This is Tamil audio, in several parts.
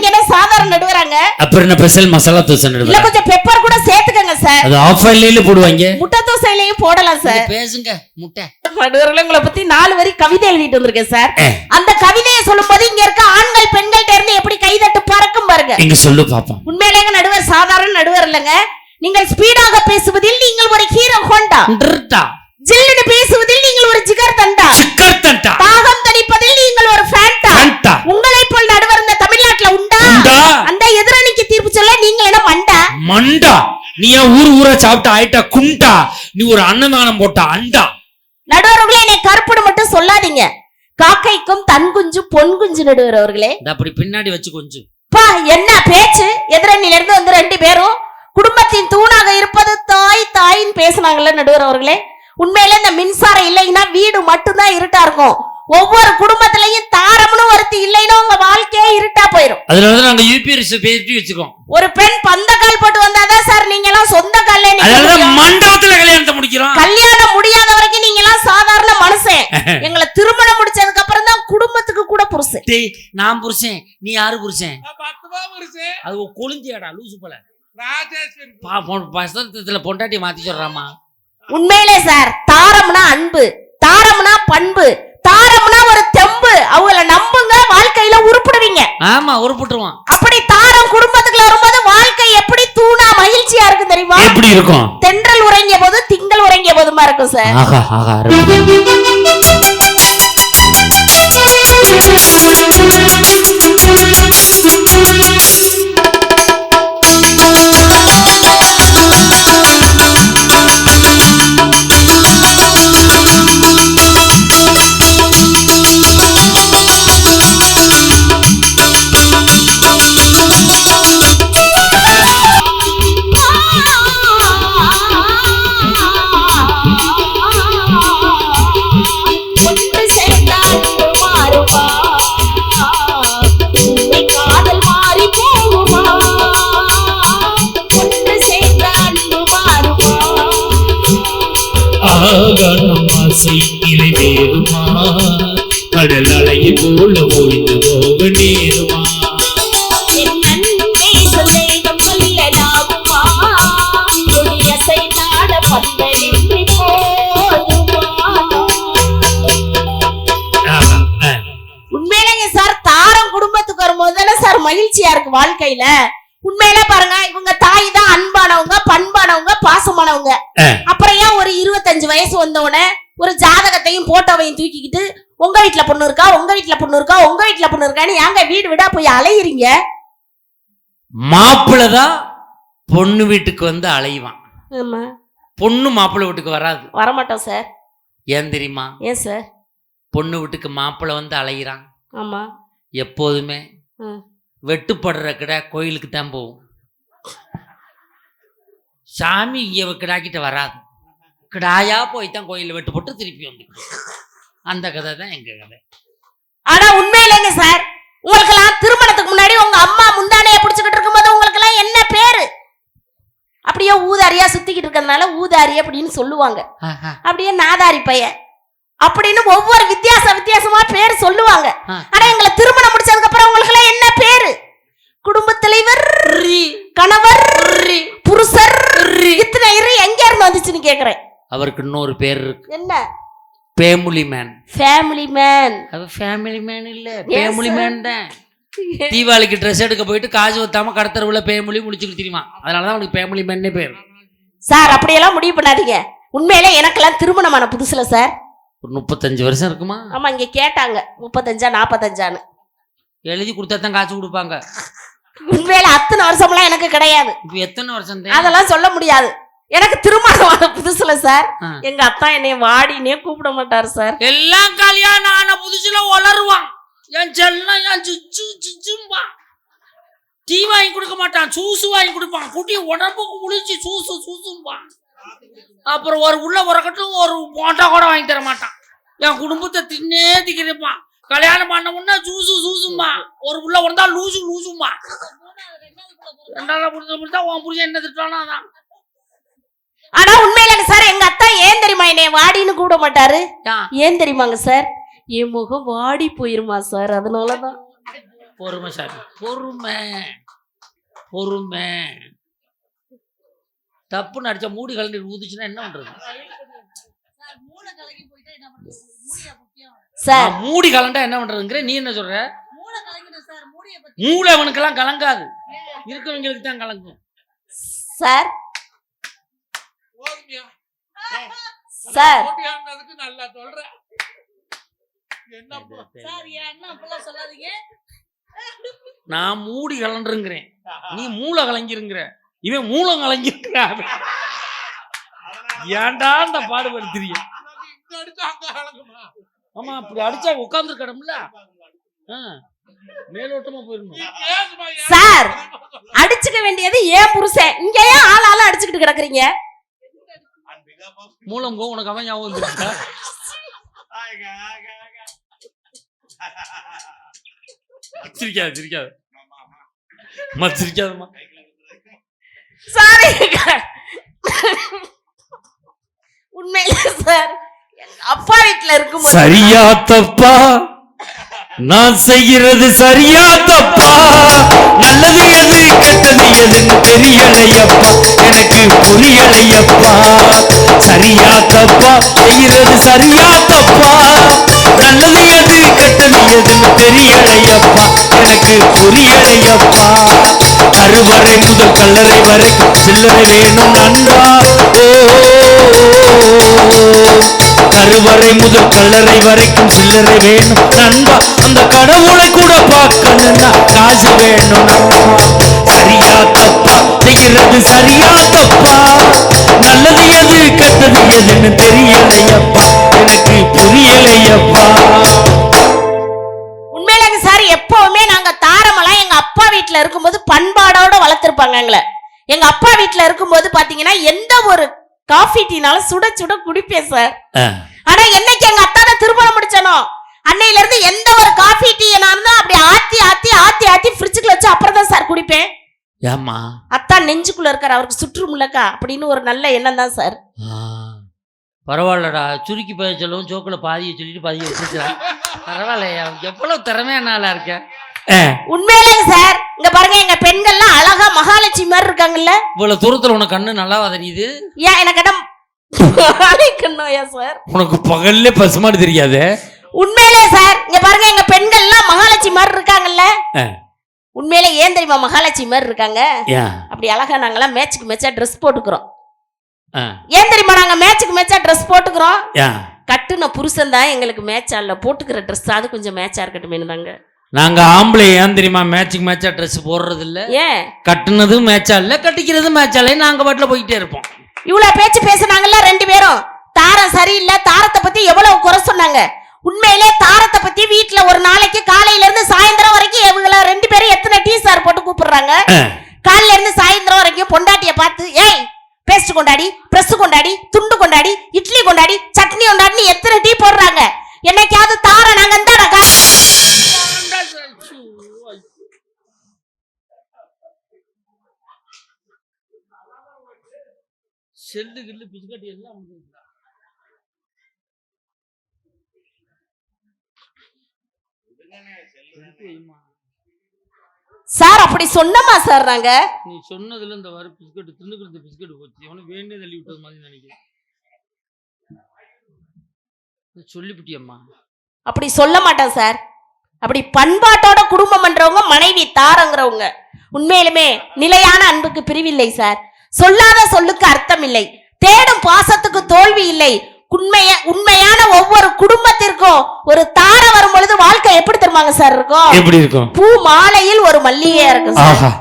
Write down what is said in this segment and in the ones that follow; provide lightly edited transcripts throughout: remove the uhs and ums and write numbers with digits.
நீங்க என்ன சாதாரண நடுவராங்க? அப்புறம் என்ன ஸ்பெஷல் மசாலா தோசை நடுவரா? இல்ல கொஞ்சம் பெப்பர் கூட சேர்த்துக்கங்க சார். அது ஆஃப் ஆயில்ல போடுவாங்க. முட்டை தோசையிலயும் போடலாம் சார். பேசுங்க முட்டை. நடுவர்களே உங்களை பத்தி 4 வரி கவிதை எழுதிட்டு வந்திருக்கேன் சார். அந்த கவிதையை சொல்லும்போது இங்க இருக்க ஆண்கள் பெண்கள்ட்ட இருந்து எப்படி கைதட்டு பறக்கும் பாருங்க. இங்க சொல்லு பாப்போம். உண்மையிலேயே நடுவர் சாதாரண நடுவர் இல்லங்க. நீங்கள் ஸ்பீடாக பேசுவதில் நீங்கள் ஒரு ஹீரோ ஹோண்டா. ஜில்லுன்னு பேசுவதில் நீங்கள் ஒரு ஜிகர் தண்டா. தாகம் தணிப்பதில் நீங்கள் ஒரு ஃபேண்டா. உங்களை போல் நடுவர் இந்த தமிழ்நாட்டுல உண்டா? அந்த எதிரணிக்கு தீர்ப்பு சொல்ல நீங்கள் என்ன மண்டா? நீ ஊரா சாப்பிட்ட ஆயிட்டா குண்டா. நீ ஒரு அன்னதானம் போட்ட அண்டா. நடுவர்களே என்னை கருப்புடு மட்டும் சொல்லாதீங்க. காக்கைக்கும் தன் குஞ்சு பொன் குஞ்சு நடுவர் அவர்களே. அப்படி பின்னாடி வச்சு கொஞ்சம் பா என்ன பேச்சு. எதிரணில இருந்து வந்து 2 பேரும் குடும்பத்தின் தூணாக இருப்பது தாய் தாயின்னு பேசினாங்கல்ல நடுவர் அவர்களே. உண்மையில இந்த மின்சாரம் இல்லைன்னா வீடு மட்டும்தான் இருட்டா இருக்கும். ஒவ்வொரு குடும்பத்திலையும் தாரம்னு ஒருத்தி இல்லைன்னா உங்க வாழ்க்கையே இருட்டா போயிடும். அதனாலதான் நாங்க யூபிஎஸ் பேசி வச்சுக்கோம். ஒரு பெண் பந்த கால் போட்டு வந்தாதான் சார் நீங்க எல்லாம் சொந்த கால்ல மண்டபத்துல கல்யாணத்தை முடிக்கிறோம். கல்யாணம் முடியாத வரைக்கும் நீங்க எல்லாம் சாதாரண மனுஷன். எங்களை திருமணம் முடிச்சதுக்கு அப்புறம் தான் குடும்பத்துக்கு கூட புருஷன். நான் புருஷன், நீ யாரு புருஷன்? அது கொழுந்தியாடா லூசு போல. பொண்டாட்டி மாத்தி சொல்றாமா. உண்மையிலே சார் தாரம்னா அன்பு, தாரம்னா பண்பு, தாரம்னா ஒரு தெம்பு. அவங்கள நம்புங்க, வாழ்க்கையில உருப்பிடுவீங்க. ஆமா உருப்பிட்டுருவான். அப்படி தாரம் குடும்பத்துக்குள்ள வரும்போது வாழ்க்கை எப்படி தூணா மகிழ்ச்சியா இருக்கும் தெரியுமா? எப்படி இருக்கும்? தென்றல் உறங்கிய போது திங்கள் உறங்கிய போதுமா இருக்கும் சார். ஆஹா ஆஹா. கடல் அலையை போல ஓய்ந்து போக நேருமா. உண்மையிலேங்க சார் தாரம் குடும்பத்துக்கு வரும்போது தானே சார் மகிழ்ச்சியா இருக்கு வாழ்க்கையில. உண்மையில பாருங்க இவங்க தாய் தான் அன்பானவங்க, பண்பானவங்க, பாசமானவங்க. அப்புறம் ஏன் ஒரு 25 வயசு வந்தவுடனே ஒரு ஜாதகத்தையும் போட்டோவையும் தூக்கிக்கிட்டு உங்க வீட்டுல பொண்ணு இருக்கா, உங்க வீட்டுல பொண்ணு இருக்கா, உங்க வீட்டுல பொண்ணு இருக்கான்னு ஏங்க வீடு விடா போய் அலையிறீங்க? மாப்பிள்ளதான் பொண்ணு வீட்டுக்கு வந்து அலைவான். ஆமா. பொண்ணு மாப்பிள்ளை வீட்டுக்கு வராது. வரமாட்டோம் சார். ஏன் தெரியுமா? ஏன் சார்? பொண்ணு வீட்டுக்கு மாப்பிள்ளை வந்து அலைகிறான். ஆமா. எப்போதுமே வெட்டுப்படுற கிடா கோயிலுக்கு தான் போகும். சாமி இங்க கிடாக்கிட்ட வராது. கிடாயா போய்தான் கோயில வெட்டு போட்டு திருப்பி வந்து. அந்த கதை தான் எங்க கதை. ஆனா உண்மையிலேங்க சார், உங்களுக்கு எல்லாம் திருமணத்துக்கு முன்னாடி உங்க அம்மா முந்தானைய பிடிச்சுக்கிட்டு இருக்கும்போது உங்களுக்கு எல்லாம் என்ன பேரு? அப்படியே ஊதாரியா சுத்திக்கிட்டு இருக்கிறதுனால ஊதாரி அப்படின்னு சொல்லுவாங்க. அப்படியே நாதாரி பையன் அப்படின்னு ஒவ்வொரு வித்தியாசமா பேர் சொல்லுவாங்க. ஆனா எங்களை திருமணம் முடிச்சதுக்கு அப்புறம் உங்களுக்கு எல்லாம் என்ன பேரு? குடும்ப தலைவர், கணவர், புருஷர், இத்தனை எங்க இருந்து வந்துச்சுன்னு கேக்குறேன். அவருக்கு இன்னொரு பேர் இருக்கு. என்ன? Family man. Family man. அது ஃபேமிலி மேன் இல்ல, ஃபேமிலி மேன் தான். தீபாவளிக்கு ட்ரெஸ் எடுக்க போயிட்டு காசு ஊத்தாம கடத்தரவுல ஃபேமிலி முடிச்சுட்டு தெரியுமா. அதனாலதான் அவனுக்கு ஃபேமிலி மேன்னே பேர். சார் அப்படியெல்லாம் முடிவு பண்ணாதீங்க. உண்மையிலே எனக்கெல்லாம் திருமணமான புதுசுல சார் ஒரு 35 வருஷம் இருக்குமா? ஆமா. இங்க கேட்டாங்க 35 45 எழுதி கொடுத்தா தான் காசு கொடுப்பாங்க. உண்மையில அத்தனை வருஷம்லாம் எனக்கு கிடையாது. இப்ப எத்தனை வருஷம் அதெல்லாம் சொல்ல முடியாது. எனக்கு திருமணமான புதுசுல சார் எங்க அத்தா என்னைய வாடினே கூப்பிட மாட்டாரு சார். எல்லாம் கல்யாணம் ஆன புதுசுல வளருவான். என் செல்லம் என் சுச்சும்பா. டீ வாங்கி கொடுக்க மாட்டான், சூசு வாங்கி கொடுப்பான். குட்டி உடம்புக்கு குளிச்சு சூசும்பான். அப்புறம் ஒரு உள்ள உறக்கட்டும் ஒரு போட்டா கூட வாங்கி தர மாட்டான். என் குடும்பத்தை தின்னே திக்கிறப்பான். கல்யாணம் பண்ண முன்னா சூசும்பா. ஒரு உள்ள உறந்தா லூசும்பா. 2வது புரிஞ்சா உன் புரிஞ்ச என்ன திட்டானா அதான். ஆனா உண்மையில சார் எங்க அத்தா ஏன் தெரியுமா என்னைய வாடின்னு கூட மாட்டாரு? ஏன் தெரியுமாங்க சார்? என் முகம் வாடி போயிருமா சார், அதனாலதான். பொறுமை சாமி, பொறுமை பொறுமை. தப்புன்னு அடிச்சா மூடி கலந்து ஊதிச்சுன்னா என்ன பண்றது? சார் மூடி கலண்டா என்ன பண்றதுங்கிற நீ என்ன சொல்ற? மூளை அவனுக்கெல்லாம் கலங்காது, இருக்கவங்களுக்கு தான் கலங்கும். சார் சார் நல்லா சொல்ற. நான் மூடி கலண்டுங்கிறேன், நீ மூளை கலங்கிருங்கிற. இவன் மூலம் கலங்கிருக்கிற. ஏன்டா இந்த பாடுபடுத்துறீங்க? ஆமா, அப்படி அடிச்சா உட்கார்ந்து கடம்ல மேலோட்டமா போயிடணும். சார் அடிச்சுக்க வேண்டியது ஏன் புருஷன், இங்க ஏன் ஆளால அடிச்சுக்கிட்டு கிடக்குறீங்க? மூலம் போ, உனக்கு அவன் ஞாபகம் வந்துருக்கா? சிரிக்காது சிரிக்காது சிரிக்காதுமா. சாரி உண்மையில சார் அப்பா வீட்டுல இருக்கும் சரியா தப்பா நான் செய்கிறது, சரியா தப்பா நல்லது எது கெட்டது எதுன்னு தெரியலையப்பா, எனக்கு புரியலையப்பா. சரியா தப்பா செய்கிறது, சரியா தப்பா நல்லது எது கெட்டது எதுன்னு தெரியலையப்பா, எனக்கு புரியலையப்பா. கருவறை முதல் கல்லறை வரைக்கும் சில்லறை வேணும் நண்பா. கருவறை முதல் கல்லறை வரைக்கும் சில்லறை வேணும் நண்பா. அந்த கடவுளை கூட பார்க்கணும்னா காசு வேணும் நண்பா. சரியா தப்பா செய்கிறது, சரியா தப்பா நல்லது எது கெட்டது எதுன்னு தெரியலையப்பா, எனக்கு புரியலையப்பா. உண்மையில சார் எப்பவுமே நாங்க தாரமெல்லாம் எங்க அப்பா வீட்டுல இருக்கும்போது பண்பாடோட வளர்த்திருப்பாங்க எங்களை. எங்க அப்பா வீட்டுல இருக்கும்போது பாத்தீங்கன்னா எந்த ஒரு காஃபி டீனாலும் சுட சுட குடிப்பேன் சார். ஆனா என்னைக்கு எங்க அத்தான திருமணம் முடிச்சனோ அன்னையில இருந்து எந்த ஒரு காஃபி டீ நான் அப்படி ஆத்தி ஆத்தி ஆத்தி ஆத்தி ஃப்ரிட்ஜுக்குள்ள வச்சு அப்புறம் தான் சார் குடிப்பேன். ஏமா அத்தா நெஞ்சுக்குள்ள இருக்காரு, அவருக்கு சுற்றுமுள்ளக்கா அப்படின்னு ஒரு நல்ல எண்ணம் தான் சார். பரவாயில்லடா, சுருக்கி போய் சொல்லுவோம், சோக்குல பாதியை சொல்லிட்டு பாதியை வச்சுக்கலாம். பரவாயில்லையா, எவ்வளவு திறமையானாலா இருக்க. உண்மையிலே சார் இங்க பாருங்க, எங்க பெண்கள்லாம் அழகா மகாலட்சுமி மாதிரி இருக்காங்கல்ல. இவ்வளவு தூரத்துல உனக்கு கண்ணு நல்லாவா தெரியுது? ஏன் எனக்கு சார் உனக்கு பகல்ல பசுமாடு தெரியாது? உண்மையிலே சார் இங்க பாருங்க, எங்க பெண்கள்லாம் மகாலட்சுமி மாதிரி இருக்காங்கல்ல. உண்மையிலே ஏன் தெரியுமா மகாலட்சுமி மாதிரி இருக்காங்க? அப்படி அழகா நாங்கெல்லாம் மேட்சுக்கு மேட்சா ட்ரெஸ் போட்டுக்கிறோம். ஏன் தெரியுமா நாங்க மேட்சுக்கு மேட்சா ட்ரெஸ் போட்டுக்கிறோம்? கட்டுன புருஷன் தான் எங்களுக்கு மேட்சா இல்ல, போட்டுக்கிற ட்ரெஸ் அது கொஞ்சம் மேட்சா இருக்கட்டும் தாங்க. நாங்க ஆம்பளை ஏன் தெரியுமா மேட்சுக்கு மேட்சா ட்ரெஸ் போடுறது இல்ல? ஏன் கட்டுனதும் மேட்சா இல்ல, கட்டிக்கிறது மேட்சா இல்ல, நாங்க பாட்டுல போயிட்டே இருப்போம். இவ்வளவு பேச்சு பேசுனாங்கல்ல ரெண்டு பேரும், தாரம் சரியில்லை, தாரத்தை பத்தி எவ்வளவு குறை சொன்னாங்க. உண்மையிலே தாரத்தை பத்தி வீட்டுல ஒரு நாளைக்கு காலையில இருந்து சாயந்தரம் வரைக்கும் இவங்கள ரெண்டு பேரும் எத்தனை டீ சார் போட்டு கூப்பிடுறாங்க. காலையில இருந்து சாயந்தரம் வரைக்கும் பொண்டாட்டிய பார்த்து ஏய் பேஸ்ட் கொண்டாடி, பிரஸ் கொண்டாடி, துண்டு கொண்டாடி, இட்லி கொண்டாடி, சட்னி கொண்டாடி எத்தனை டீ போடுறாங்க. என்னைக்காவது தார நாங்க செல்லு கில்லு பிஸ்கட் எல்லாம் சார் அப்படி சொன்னமா சார் நாங்க? நீ சொன்னதுல இந்த வர பிஸ்கட் தின்னுக்கிறது பிஸ்கட் போச்சு, அவனு வேணே தள்ளி விட்டது மாதிரி நினைக்கிறேன். சொல்லிவிட்டியம்மா. அப்படி சொல்ல மாட்டேன் சார். அப்படி பண்பாட்டோட குடும்பம் பண்றவங்க மனைவி தாரங்கிறவங்க. உண்மையிலுமே நிலையான அன்புக்கு பிரிவில்லை சார். சொல்லாத சொல்லுக்கு அர்த்தம் இல்லை, தேடும் பாசத்துக்கு தோல்வி இல்லை. உண்மையான ஒவ்வொரு குடும்பத்திற்கும் ஒரு தார வரும் பொழுது வாழ்க்கை எப்படி தெரியுமாங்க சார் இருக்கும்? எப்படி இருக்கும்? பூ மாலையில் ஒரு மல்லிகையா இருக்கும் சார்.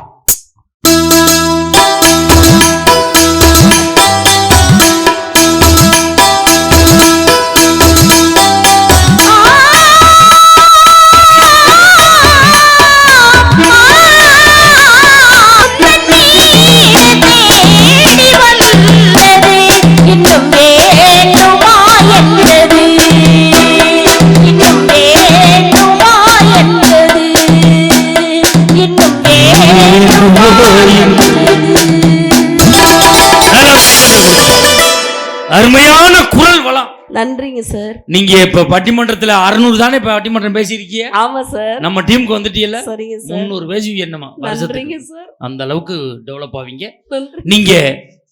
அருமையான குரல் வளம். நன்றிங்க சார். நீங்க இப்ப பட்டிமன்றத்துல 600 தானே இப்ப பட்டிமன்றம் பேசியிருக்கீங்க. ஆமா சார். நம்ம டீமுக்கு வந்துட்டீங்கல்ல. சரிங்க சார். 300 பேசி என்னமா நன்றிங்க சார். அந்த அளவுக்கு டெவலப் ஆவீங்க. நன்றி. நீங்க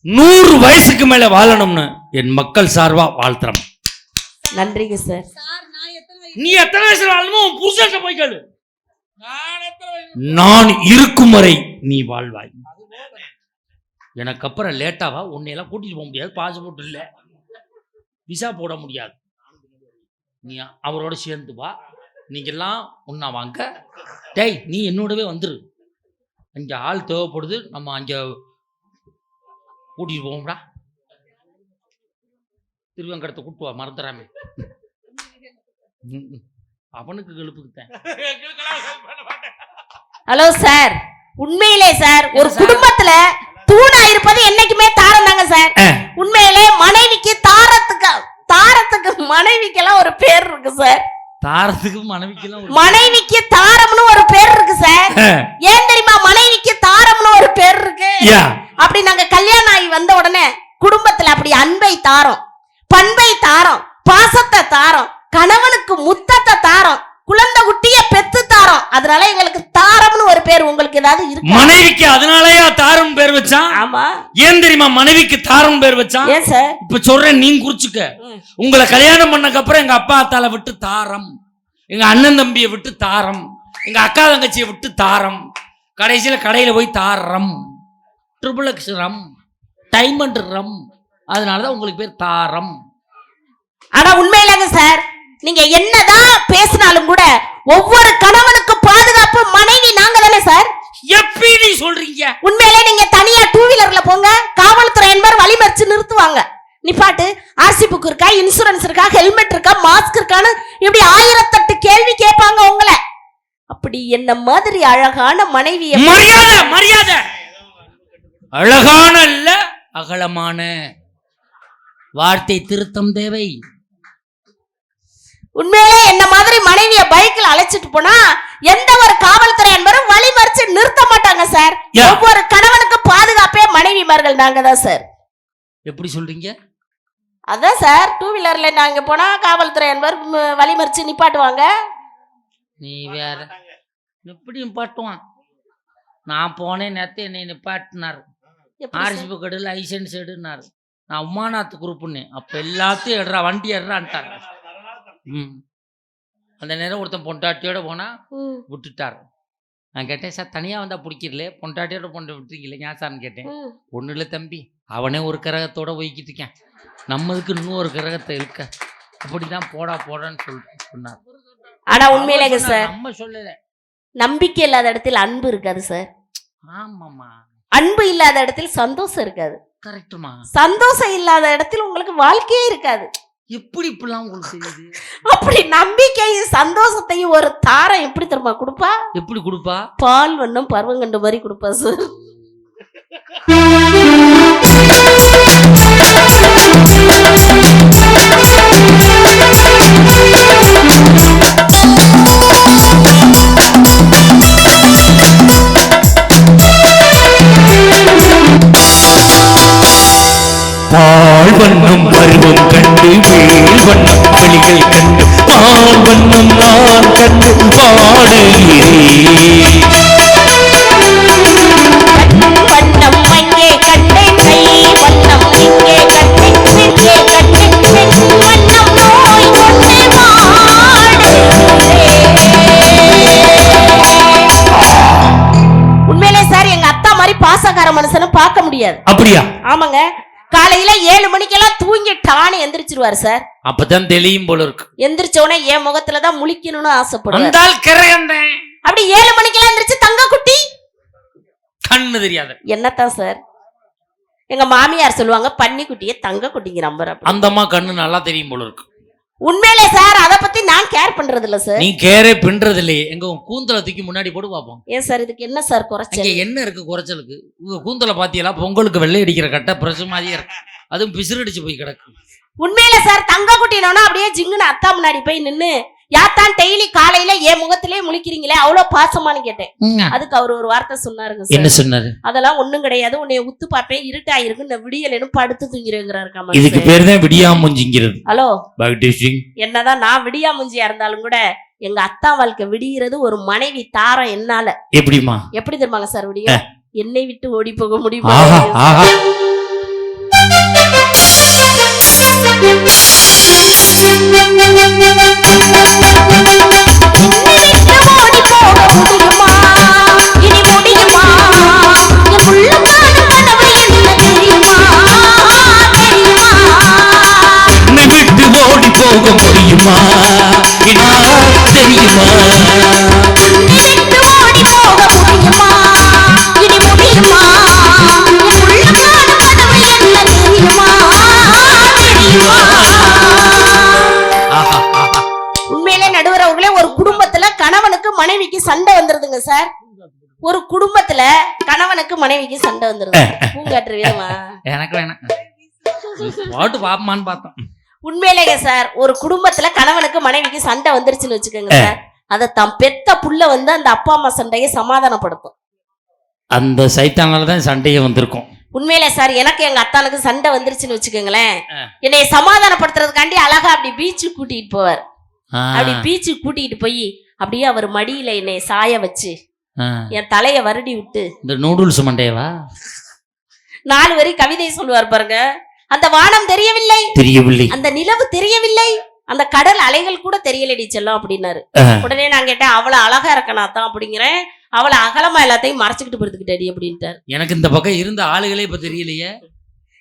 100 வயசுக்கு மேல வாழணும்னு என் மக்கள் சார்பா வாழ்த்துறோம். நன்றிங்க சார். நீ எத்தனை வயசுல வாழணுமோ உன் புருஷன்ட்ட போய் கேளு. நான் இருக்கும் வரை நீ வாழ்வாய். எனக்கு அப்புறம் லேட்டாவா உன்னையெல்லாம் கூட்டிட்டு போக முடியாது. பாஸ்போர்ட் இல்லை, விசா போட முடியாது. நீ அவரோட சேர்ந்து வா. நீங்கெல்லாம் ஒன்னா வாங்க. டேய் நீ என்னோடவே வந்துரு. அங்கே ஆள் தேவைப்படுது, நம்ம அங்கே கூட்டிட்டு போவோம்டா. திருவங்கடத்தை கூட்டுவா மறந்துடாம. அவனுக்கு கெழுப்புக்குத்தேன். ஹலோ சார், உண்மையிலே சார் ஒரு குடும்பத்துல தூணா இருப்பது என்னைக்குமே தாரம் தாங்க சார். உண்மையிலே மனைவிக்கு தாரத்துக்கு மனைவிக்கெல்லாம் ஒரு பேர் இருக்கு சார். தாரத்துக்கு மனைவிக்கு தாரம்னு ஒரு பேர் இருக்கு சார். ஏன் தெரியுமா மனைவிக்கு தாரம்னு ஒரு பேர் இருக்கு? அப்படி நாங்க கல்யாணம் ஆகி வந்த உடனே குடும்பத்துல அப்படி அன்பை தாரோம், பண்பை தாரோம், பாசத்தை தாரோம், கணவனுக்கு முத்தத்தை தாரோம், குழந்தை குட்டிய பெத்து தாரோம். அதனால எங்களுக்கு தாரம்னு ஒரு பேர். உங்களுக்கு ஏதாவது இருக்கு? மனைவிக்கு அதனாலயா தாரம் பேர் வச்சான்? ஆமா. ஏன் தெரியுமா மனைவிக்கு தாரம் பேர் வச்சான்? ஏன் சார்? இப்ப சொல்றேன், நீங்க குறிச்சுக்க. உங்களை கல்யாணம் பண்ணக்கு அப்புறம் எங்க அப்பா அத்தால விட்டு தாரம், எங்க அண்ணன் தம்பியை விட்டு தாரம், எங்க அக்கா தங்கச்சியை விட்டு தாரம், கடைசியில கடையில போய் தாரம், ட்ரிபிள் எக்ஸ் ரம், டைமண்ட் ரம். அதனாலதான் உங்களுக்கு பேர் தாரம். ஆனா உண்மையிலங்க சார், நீங்க என்னதான் பேசினாலும் கூட ஒவ்வொரு கணவனுக்கு பாதுகாப்பு மனைவி நாங்க தானே சார். எப்படி சொல்றீங்க? உண்மையிலே நீங்க தனியா 2 வீலர்ல போங்க, காவல்துறை என்பவர் வழிமறிச்சு நிறுத்துவாங்க. நிப்பாட்டு, ஆர்சி புக் இருக்கா, இன்சூரன்ஸ் இருக்கா, ஹெல்மெட் இருக்கா, மாஸ்க் இருக்கான்னு இப்படி 1008 கேள்வி கேட்பாங்க உங்களை. அப்படி என்ன மாதிரி அழகான மனைவி. மரியாதை அழகான இல்ல, அகலமான வார்த்தை திருத்தம் தேவை. உண்மையிலே என்ன மாதிரி மனைவிய பைக்ல அழைச்சிட்டு போனா எந்த ஒரு காவல்துறை என்பரும் வழிமறிச்சு நிறுத்த மாட்டாங்க சார். ஒவ்வொரு கணவனுக்கு பாதுகாப்பே மனைவிமார்கள் நாங்க தான் சார். எப்படி சொல்றீங்க? அதான் சார், 2 வீலர்ல நாங்க போனா காவல்துறை என்பவர் வழிமறிச்சு நிப்பாட்டுவாங்க. நீ வேற எப்படி நிப்பாட்டுவான்? நான் போனேன் நேரத்தை என்னை நிப்பாட்டினார். ஆர்சி புக் எடு, லைசன்ஸ் எடுனாரு. நான் உமாநாத் குரூப்னு அப்ப எல்லாத்தையும் எடுறா, வண்டி எடுறான்ட்டாங்க. அந்த நேரம் ஒருத்தன் பொண்டாட்டியோட போனா விட்டுட்டார். நான் கேட்டேன், சார் தனியா வந்தா பிடிக்கிறல, பொண்டாட்டியோட விட்டுருக்கீங்களே ஏன் சார்னு கேட்டேன். ஒண்ணு இல்லை தம்பி, அவனே ஒரு கிரகத்தோட போய்கிட்டு இருக்கேன், நம்மதுக்கு இன்னொரு கிரகத்தை இருக்க, அப்படிதான் போடான்னு சொன்னார். ஆனா உண்மையிலேங்க சார், நம்ம சொல்லல, நம்பிக்கை இல்லாத இடத்தில் அன்பு இருக்காது சார். ஆமாமா. அன்பு இல்லாத இடத்தில் சந்தோஷம் இருக்காது. கரெக்டுமா. சந்தோஷம் இல்லாத இடத்தில் உங்களுக்கு வாழ்க்கையே இருக்காது. எப்படி இப்படிலாம் உங்களுக்கு தெரியுது? அப்படி நம்பிக்கையும் சந்தோஷத்தையும் ஒரு தாரம் எப்படி தெரியுமா கொடுப்பா? எப்படி கொடுப்பா? பால் வண்ணம் பருவங்கண்டு மாதிரி கொடுப்பா சார். பால் வண்ணம் பருவம் கண்டு வேல் வண்ணம் வெளிகள் கண்டு பால் வண்ணம் நான் கண்டு பாடுகிறேன். வண்ணம் அங்கே கண்டேன், கை வண்ணம் இங்கே கண்டேன், நெஞ்சே கண்டேன், வண்ணம் நோய் கொண்டு உண்மையிலே சார் எங்க அத்தா மாதிரி பாசக்கார மனுஷனை பார்க்க முடியாது. அப்படியா? ஆமாங்க. காலையில 7 மணிக்கெல்லாம் தூங்கிட்டான்னு எந்திரிச்சிருவாரு சார். அப்பதான் தெளியும் போல இருக்கு. எந்திரிச்சோடனே என் முகத்துலதான் முழிக்கணும்னு ஆசைப்படுவார். அப்படி 7 மணிக்கெல்லாம் எந்திரிச்சு தங்க குட்டி கண்ணு தெரியாது என்னத்தான் சார் எங்க மாமியார் சொல்லுவாங்க, பன்னி குட்டிய தங்க குட்டிங்க நம்பர். அந்த அம்மா கண்ணு நல்லா தெரியும் போல இருக்கு. உண்மையிலே சார் அத பத்தி நான் கேர் பண்றது இல்ல சார். நீ கேரே பண்றது இல்லையே. எங்க கூந்தல தூக்கி முன்னாடி போட்டு பாப்போம். ஏன் சார் இதுக்கு என்ன சார் குறைச்சல்? என்ன இருக்கு குறைச்சலுக்கு? உங்க கூந்தல பாத்தியலா, பொங்கலுக்கு வெள்ளை அடிக்கிற கட்ட பிரசு மாதிரியே இருக்கு. அதுவும் பிசுறு அடிச்சு போய் கிடக்கு. உண்மையில சார் தங்க குட்டினோனா அப்படியே ஜிங்குன்னு அத்தா முன்னாடி போய் நின்னு யாத்தான் டெய்லி காலையில என் முகத்திலே முழிக்கிறீங்களே அவ்வளவு பாசமானு கேட்டேன். அதுக்கு அவர் ஒரு வார்த்தை சொன்னாருங்க சார். என்ன சொன்னாரு? அதெல்லாம் ஒண்ணும் கிடையாது, உன்னைய உத்து பார்ப்பேன், இருட்டாயிருக்கு, இந்த விடியலன்னு படுத்து தூங்கிறேங்கிறாரு. இதுக்கு பேர் தான் விடியாமுஞ்சிங்கிறது. ஹலோ, என்னதான் நான் விடியாமுஞ்சியா இருந்தாலும் கூட எங்க அத்தா வாழ்க்கை விடிகிறது ஒரு மனைவி தாரம் என்னால. எப்படிமா? எப்படி தெரியுமாங்க சார் விடியும்? என்னை விட்டு ஓடி போக முடியுமா? போக முடியுமா? தெரியுமா? உண்மையிலே நடுவர் அவர்களே, ஒரு குடும்பத்துல கணவனுக்கு மனைவிக்கு சண்டை வந்துருதுங்க சார். ஒரு குடும்பத்துல கணவனுக்கு மனைவிக்கு சண்டை வந்துருது. பூங்காற்று வேணுமா? எனக்கு வேணாம், பாட்டு பாப்பமான்னு பார்த்தோம். உண்மையிலேங்க சார், ஒரு குடும்பத்துல கணவனுக்கு மனைவிக்கு சண்டை வந்துருச்சுன்னு வச்சுக்கோங்க சார், அதை தான் பெத்த புள்ள வந்து அந்த அப்பா அம்மா சண்டையை சமாதானப்படுத்தும். அந்த சைத்தானாலதான் சண்டையே வந்திருக்கும். உண்மையிலே சார், எனக்கு எங்க அத்தானுக்கு சண்டை வந்துருச்சுன்னு வச்சுக்கோங்களேன், என்னை சமாதானப்படுத்துறதுக்காண்டி அழகா அப்படி பீச்சுக்கு கூட்டிட்டு போவார். அப்படி பீச்சுக்கு கூட்டிட்டு போய் அப்படியே அவர் மடியில என்னை சாய வச்சு என் தலைய வருடி விட்டு, இந்த நூடுல்ஸ் மண்டையவா 4 வரி கவிதை சொல்லுவார் பாருங்க. அந்த வானம் தெரியவில்லை, அந்த நிலவு தெரியவில்லை, அந்த கடல் அலைகள் கூட தெரியலடி செல்லம் அப்படின்னாரு. உடனே நான் கேட்டேன், அவ்வளவு அழகா இருக்கனா தான் அப்படிங்கிறேன், அவளை அகலமா எல்லாத்தையும் மறைச்சுக்கிட்டு படுத்துக்கிட்டடி அப்படின்ட்டாரு. எனக்கு இந்த பக்கம் இருந்த ஆளுகளே இப்ப தெரியலையே.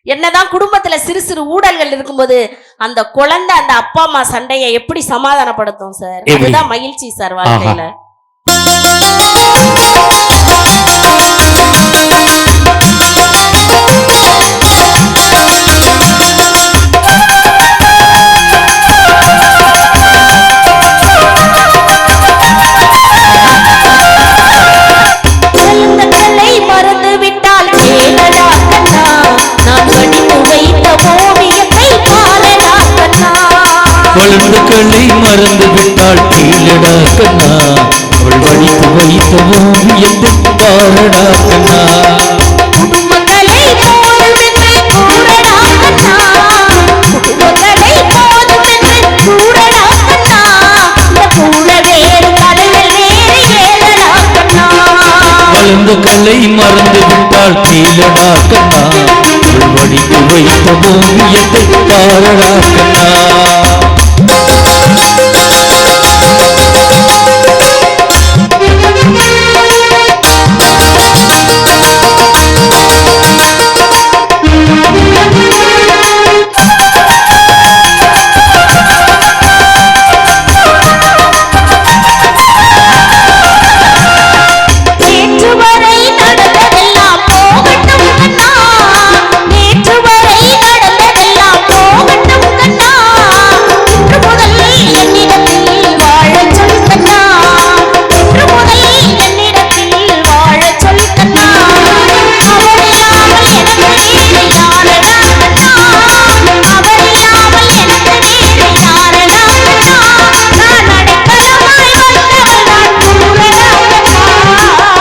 என்னதான் குடும்பத்துல சிறு சிறு ஊழல்கள் இருக்கும்போது அந்த குழந்தை அந்த அப்பா அம்மா சண்டையை எப்படி சமாதானப்படுத்தும் சார்? அதுதான் மகிழ்ச்சி சார் வாழ்க்கையில. குழந்தைகளை மறந்து விட்டால் கீழடா கண்ணா, அவள் வடித்து வைத்த ஓவியத்தை பாரடா கண்ணா. குடும்பங்களை போதுமென்று கூறடா கண்ணா, குடும்பங்களை போதுமென்று கூறடா கண்ணா, இந்த கூட வேறு கலைகள் வேறு ஏறடா கண்ணா. குழந்தைகளை மறந்து விட்டால் கீழடா கண்ணா, அவள் வடித்து வைத்த ஓவியத்தை பாரடா கண்ணா.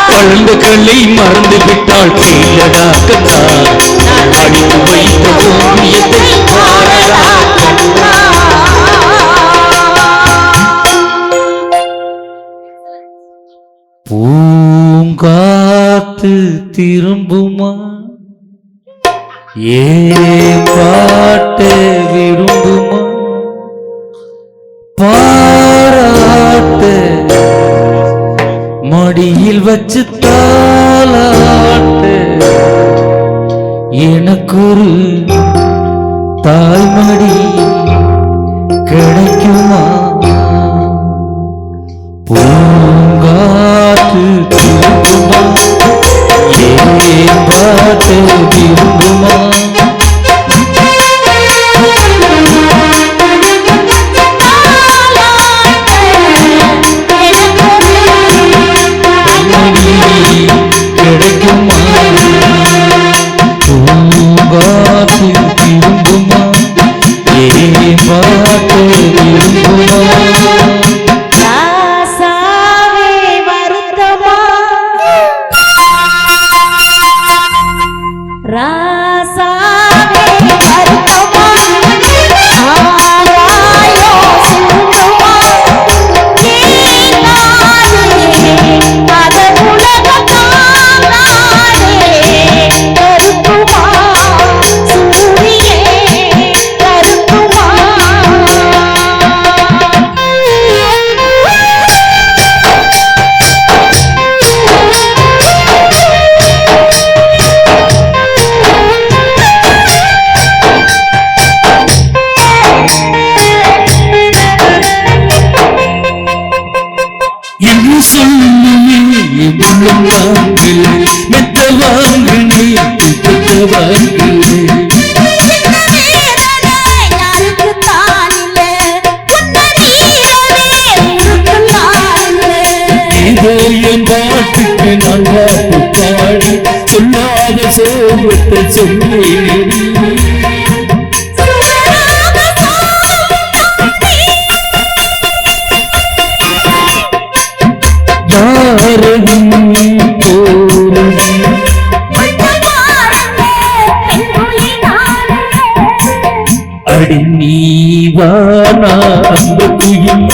குழந்தைகளை மறந்து விட்டால் கீழடா கண்ணா, அடித்து வைத்த ஓவியத்தை பாரடா கண்ணா. பூங்காத்து திரும்புமா, ஏன் பாட்டு விரும்புமா, பாராட்டு மடியில் வச்சு தாலாட்டு, எனக்கொரு தாய்மடி கிடைக்குமா. பூங்காற்று திரும்புமா, ஏன் பாட்டு விரும்புமா, கிடைக்குமா. பூங்காற்று திரும்புமா, ஏன் பாட்டு விரும்புமா. வாங்கல மெத்த வாங்கல பெத்த வாங்கல யாருக்கு தானில்ல இதோ என் பாட்டுக்கு நான் பாட்டு பாடி சொல்லாத சோகத்தை சொன்னேன் யாரும் போரும் அடி நீவானா அந்த குயில்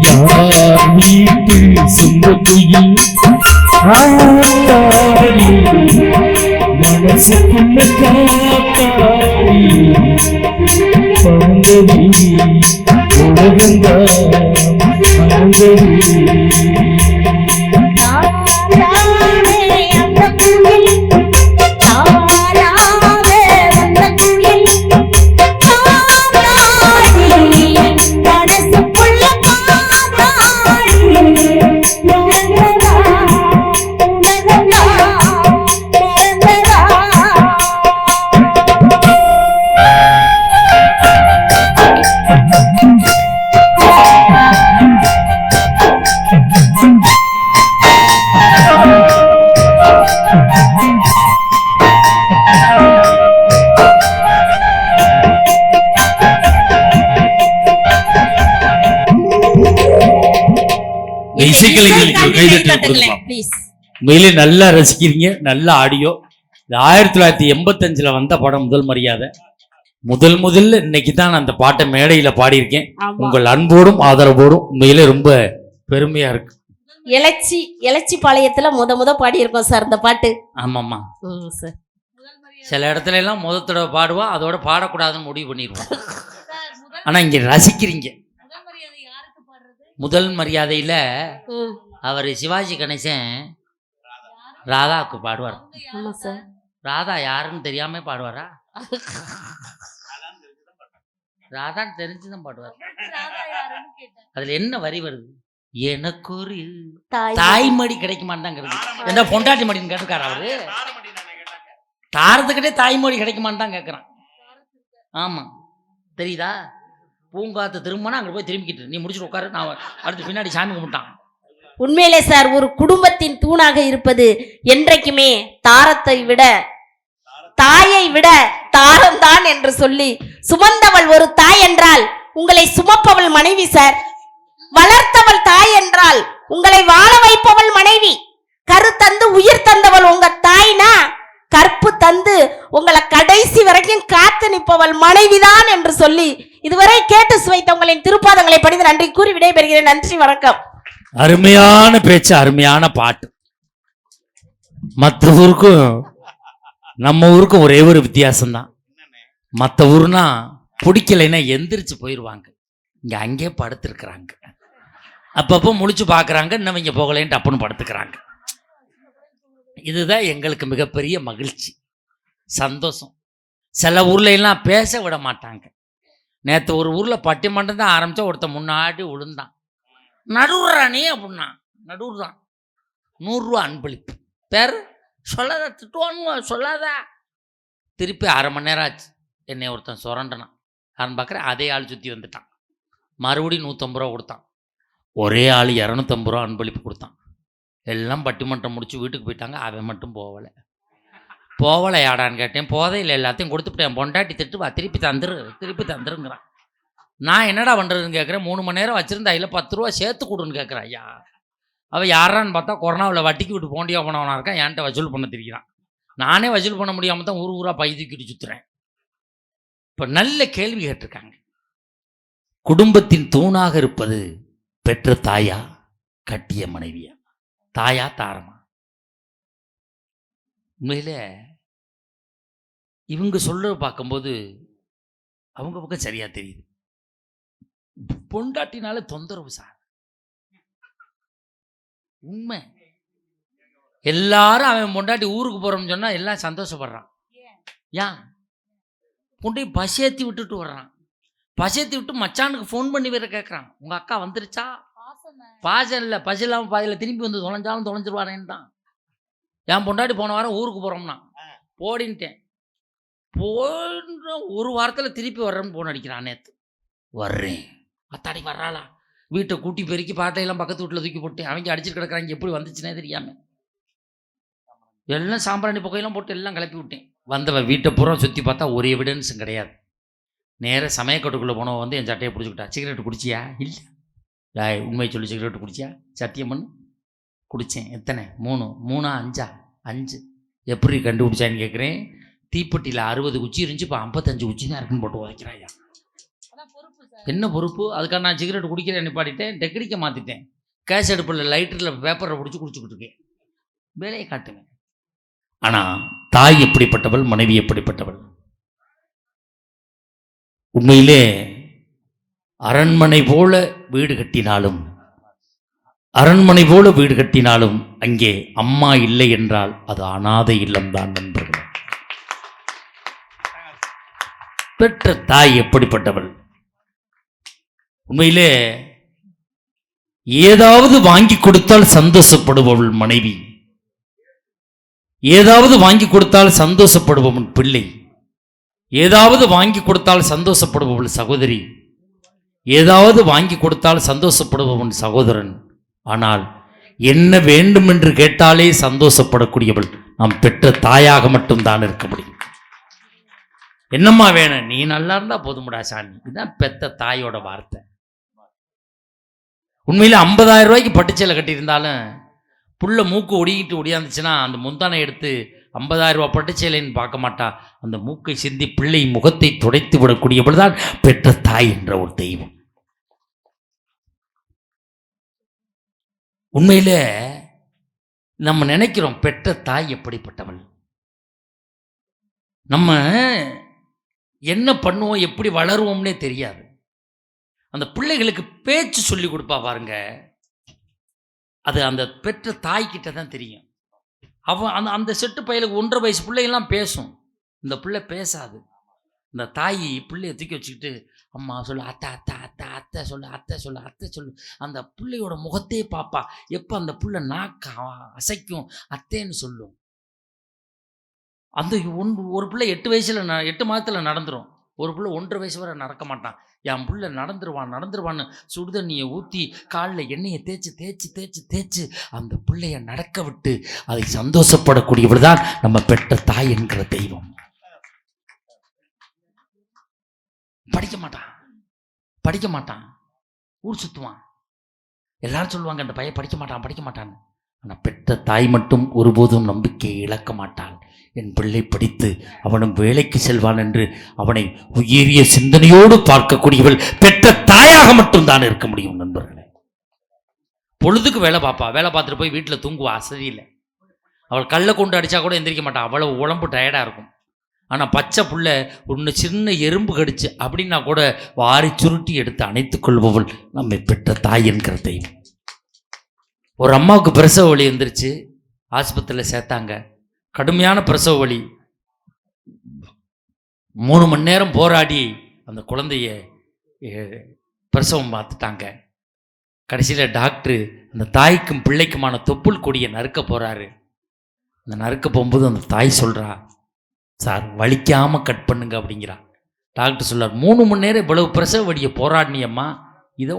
யார் வீட்டு சொந்த குயில் ஆத்தாடி மனசுக்குள்ள காத்தாடி பறந்தடி உலகந்தா மறந்தடி உண்மையிலே நல்லா ரசிக்கிறீங்க, நல்ல ஆடியோ. 1985 வந்த படம் முதல் மரியாதை. முதல்ல இன்னைக்கு தான் அந்த பாட்டை மேடையில பாடியிருக்கேன். உங்கள் அன்போடும் ஆதரவோடும் உண்மையிலே ரொம்ப பெருமையா இருக்கு. எலச்சி பாளையத்துல முத பாடியிருக்கோம் சார் இந்த பாட்டு. ஆமாம்மா சார். சில இடத்துல எல்லாம் முத தடவை பாடுவா, அதோட பாடக்கூடாதுன்னு முடிவு பண்ணிடுவோம். ஆனா இங்க ரசிக்கிறீங்க. முதல் மரியாதையில அவர் சிவாஜி கணேசன் ராதாவுக்கு பாடுவார். ராதா யாருன்னு தெரியாம பாடுவாரா? ராதான்னு தெரிஞ்சுதான் பாடுவார். அதுல என்ன வரி வருது? எனக்கு ஒரு தாய்மடி கிடைக்குமான்னு தான் கேட்குது. என்ன பொண்டாட்டி மடின்னு கேட்டுக்காரா அவரு? தாரத்துக்கிட்டே தாய்மொழி கிடைக்குமான்னு தான் கேட்குறான். ஆமா, தெரியுதா? பூங்காத்து திரும்பினா அங்கே போய் திரும்பிக்கிட்டு நீ முடிச்சுட்டு உட்காரு, நான் அடுத்து பின்னாடி சாமி கும்பிட்டான். உண்மையிலே சார், ஒரு குடும்பத்தின் தூணாக இருப்பது என்றைக்குமே தாயை விட தாரம் தான் என்று சொல்லி சுமந்தவள் ஒரு தாய் என்றால் உங்களை சுமப்பவள் மனைவி சார். வளர்த்தவள் தாய் என்றால் உங்களை வாழ வைப்பவள் மனைவி. கரு தந்து உயிர் தந்தவள் உங்க தாய்னா, கற்பு தந்து உங்களை கடைசி வரைக்கும் காத்து நிற்பவள் மனைவிதான் என்று சொல்லி இதுவரை கேட்டு சுவைத்த உங்களின் திருப்பாதங்களை பணிந்து நன்றி கூறி விடைபெறுகிறேன். நன்றி, வணக்கம். அருமையான பேச்சு, அருமையான பாட்டு. மற்ற ஊருக்கும் நம்ம ஊருக்கும் ஒரே ஒரு வித்தியாசம்தான். மற்ற ஊர்னா பிடிக்கலைன்னா எந்திரிச்சு போயிடுவாங்க. இங்க அங்கே படுத்துருக்குறாங்க. அப்பப்போ முழிச்சு பார்க்குறாங்க, இன்னும் இங்கே போகலேன்ட்டு அப்புன்னு படுத்துக்கிறாங்க. இதுதான் எங்களுக்கு மிகப்பெரிய மகிழ்ச்சி, சந்தோஷம். சில ஊர்ல எல்லாம் பேச விட மாட்டாங்க. நேற்று ஒரு ஊரில் பட்டிமன்றம் தான் ஆரம்பித்தா ஒருத்தன் முன்னாடி விழுந்தான். நடுவுறானே அப்படின்னா நடுவுறான். 100 ரூபா அன்பளிப்பு. பேர் சொல்லாதா, திட்டுவான்னு சொல்லாதா. திருப்பி 1/2 மணி நேரம் ஆச்சு. என்னை ஒருத்தன் சுரண்டனான். நான் பார்க்குறேன், அதே ஆள் சுற்றி வந்துட்டான். மறுபடியும் 150 ரூபா கொடுத்தான். ஒரே ஆள் 250 ரூபா அன்பளிப்பு கொடுத்தான். எல்லாம் பட்டிமன்றம் முடிச்சு வீட்டுக்கு போயிட்டாங்க. அவன் மட்டும் போகலை யாடான்னு கேட்டேன். போதையில் எல்லாத்தையும் கொடுத்துட்டேன். பொண்டாட்டி திட்டுவா, திருப்பி தந்துருங்கிறான். நான் என்னடா பண்ணுறதுன்னு கேட்குறேன். 3 மணி நேரம் வச்சுருந்தா இல்லை 10 ரூபா சேர்த்து கொடுன்னு கேட்குறான். ஐயா, அவள் யாரான்னு பார்த்தா கொரோனாவில் வட்டிக்கு விட்டு போண்டியா போனவனா இருக்கான். என்கிட்ட வசூல் பண்ண தெரிகிறான். நானே வசூல் பண்ண முடியாமல் தான் ஊராக பை தூக்கிட்டு சுற்றுறேன். இப்போ நல்ல கேள்வி கேட்டிருக்காங்க. குடும்பத்தின் தூணாக இருப்பது பெற்ற தாயா, கட்டிய மனைவியா? தாயா தாரமா? உண்மையில இவங்க சொல்ற பார்க்கும்போது அவங்க பக்கம் சரியா தெரியுது. பொண்டாட்டினால தொந்தரவு சார். உண்மை. எல்லாரும் அவன் பொண்டாட்டி ஊருக்கு போறோம்னு சொன்னா எல்லாம் சந்தோஷப்படுறான். ஏன்? பொண்டாட்டி பசியேத்தி விட்டுட்டு வர்றான். பசியேத்தி விட்டு மச்சானுக்கு ஃபோன் பண்ணி வேற கேட்குறான், உங்க அக்கா வந்துருச்சா? பாசம் இல்லை, பசி இல்லாமல் பாதியில் திரும்பி வந்து தொலைஞ்சாலும் தொலைஞ்சிருவாரேன்னு தான். என் பொண்டாட்டி போன வாரம் ஊருக்கு போகிறோம்னா போடின்ட்டேன். போன ஒரு வாரத்தில் திருப்பி வர்றேன்னு போன் அடிக்கிறான். நேற்று வர்றேன், அத்தாடி வர்றாளா, வீட்டை கூட்டி பெருக்கி பாட்டையெல்லாம் பக்கத்து வீட்டில் தூக்கி போட்டு அவங்க அடிச்சுட்டு கிடக்குறாங்க. எப்படி வந்துச்சுன்னே தெரியாமல் எல்லாம் சாம்பிராணி புகையெல்லாம் போட்டு எல்லாம் கிளப்பி விட்டேன். வந்தவன் வீட்டை பூரா சுற்றி பார்த்தா ஒரு எவிடன்ஸும் கிடையாது. நேராக சமயக்கட்டுக்குள்ளே போனவன் வந்து என் சட்டையை பிடிச்சிக்கிட்டா. சிகரெட் குடிச்சியா? இல்லை. உண்மை சொல்லி சிகரெட் குடிச்சியா? சத்தியம் பண்ணு. குடித்தேன். எத்தனை? 3. 3 5 5. எப்படி கண்டுபிடிச்சான்னு கேட்குறேன். தீப்பெட்டியில் 60 குச்சி இருந்துச்சு, இப்போ 55 குச்சி தான் இருக்குன்னு போட்டு உதைக்கிறாயா. என்ன பொறுப்பு? அதுக்காக நான் சிகரெட் குடிக்கிறேன் நிப்பாட்டிட்டேன், டெக்னிக்கை மாற்றிட்டேன். கேஸ் அடுப்பில் லைட்டரில் பேப்பரை பிடிச்சி குடிச்சுக்கிட்டு இருக்கேன். வேலையை காட்டுவேன். ஆனால் தாய் எப்படிப்பட்டவள், மனைவி எப்படிப்பட்டவள்? உண்மையிலே அரண்மனை போல வீடு கட்டினாலும் அங்கே அம்மா இல்லை என்றால் அது அனாதை இல்லம்தான் நண்பர்கள். பெற்ற தாய் எப்படிப்பட்டவள்? உண்மையிலே ஏதாவது வாங்கி கொடுத்தால் சந்தோஷப்படுபவள் மனைவி, ஏதாவது வாங்கி கொடுத்தால் சந்தோஷப்படுபவன் பிள்ளை, ஏதாவது வாங்கி கொடுத்தால் சந்தோஷப்படுபவள் சகோதரி, ஏதாவது வாங்கி கொடுத்தால் சந்தோஷப்படுபவன் சகோதரன். ஆனால் என்ன வேண்டும் என்று கேட்டாலே சந்தோஷப்படக்கூடியவள் நாம் பெற்ற தாயாக மட்டும்தான் இருக்க முடியும். என்னம்மா வேணும்? நீ நல்லா இருந்தா போதும்டா சாமி. இதுதான் பெத்த தாயோட வார்த்தை. உண்மையில 50,000 ரூபாய்க்கு பட்டுச்சேலை கட்டியிருந்தாலும் புள்ள மூக்கு ஒடிக்கிட்டு ஒடியாந்துச்சுன்னா அந்த முந்தானை எடுத்து 50,000 ரூபாய் பட்டுச்சேலைன்னு பார்க்க மாட்டா. அந்த மூக்கை சிந்தி பிள்ளை முகத்தை துடைத்து விடக்கூடியவள் தான் பெற்ற தாய் என்ற ஒரு தெய்வம். உண்மையில நம்ம நினைக்கிறோம் பெற்ற தாய் எப்படிப்பட்டவள், நம்ம என்ன பண்ணுவோம், எப்படி வளருவோம்னே தெரியாது. அந்த பிள்ளைகளுக்கு பேச்சு சொல்லி கொடுப்பா பாருங்க, அது அந்த பெற்ற தாய்கிட்ட தான் தெரியும். அவன் அந்த செட்டு பையலுக்கு 1.5 வயசு பிள்ளைகள்லாம் பேசும், இந்த பிள்ளை பேசாது. இந்த தாய் பிள்ளைய தூக்கி வச்சுக்கிட்டு அம்மா சொல்லு, அத்தை அத்தை அத்தை அத்தை சொல்லு, அத்தை சொல்லு, அத்தை சொல்லு. அந்த பிள்ளையோட முகத்தையே பார்ப்பா. எப்போ அந்த பிள்ளை நாக்க அசைக்கும் அத்தேன்னு சொல்லும். அந்த ஒரு பிள்ளை 8 வயசுல 8 மாதத்தில் நடந்துடும். ஒரு பிள்ளை 1.5 வயசு வரை நடக்க மாட்டான். என் பிள்ளை நடந்துருவான்னு சுடுதண்ணியை ஊற்றி காலில் எண்ணெயை தேய்ச்சி தேய்ச்சி தேய்ச்சி தேய்ச்சி அந்த பிள்ளைய நடக்க விட்டு அதை சந்தோஷப்படக்கூடியவள் தான் நம்ம பெற்ற தாய் என்கிற தெய்வம். படிக்க மாட்டான், ஊர் சுற்றுவான். எல்லாரும் சொல்லுவாங்க அந்த பையன் படிக்க மாட்டான்னு. ஆனால் பெற்ற தாய் மட்டும் ஒருபோதும் நம்பிக்கையை இழக்க மாட்டாள். என் பிள்ளை படித்து அவனும் வேலைக்கு செல்வான் என்று அவனை உயரிய சிந்தனையோடு பார்க்கக்கூடியவள் பெற்ற தாயாக மட்டும்தான் இருக்க முடியும் நண்பர்களே. பொழுதுக்கு வேலை பார்த்துட்டு போய் வீட்டில் தூங்குவா, அசதியில். அவள் கல்லை கொண்டு அடித்தா கூட எந்திரிக்க மாட்டான், அவ்வளவு உடம்பு டயர்டாக இருக்கும். ஆனால் பச்சை புள்ள ஒன்று சின்ன எறும்பு கடிச்சு அப்படின்னா கூட வாரி சுருட்டி எடுத்து அணைத்துக் கொள்பவள் நம்மை பெற்ற தாய் என்கிற தெய்வம். ஒரு அம்மாவுக்கு பிரசவ வலி வந்துருச்சு, ஆஸ்பத்திரியில் சேர்த்தாங்க. கடுமையான பிரசவ வலி. 3 மணி நேரம் போராடி அந்த குழந்தைய பிரசவம் பார்த்துட்டாங்க. கடைசியில் டாக்டரு அந்த தாய்க்கும் பிள்ளைக்குமான தொப்புள் கொடியை நறுக்க போகிறாரு. அந்த நறுக்க போகும்போது அந்த தாய் சொல்கிறா, சார் வலிக்காமல் கட் பண்ணுங்க அப்படிங்கிறா. டாக்டர் சொல்கிறார், 3 மணி நேரம் இவ்வளவு பிரசவ வலியை போராடினியம்மா, இதை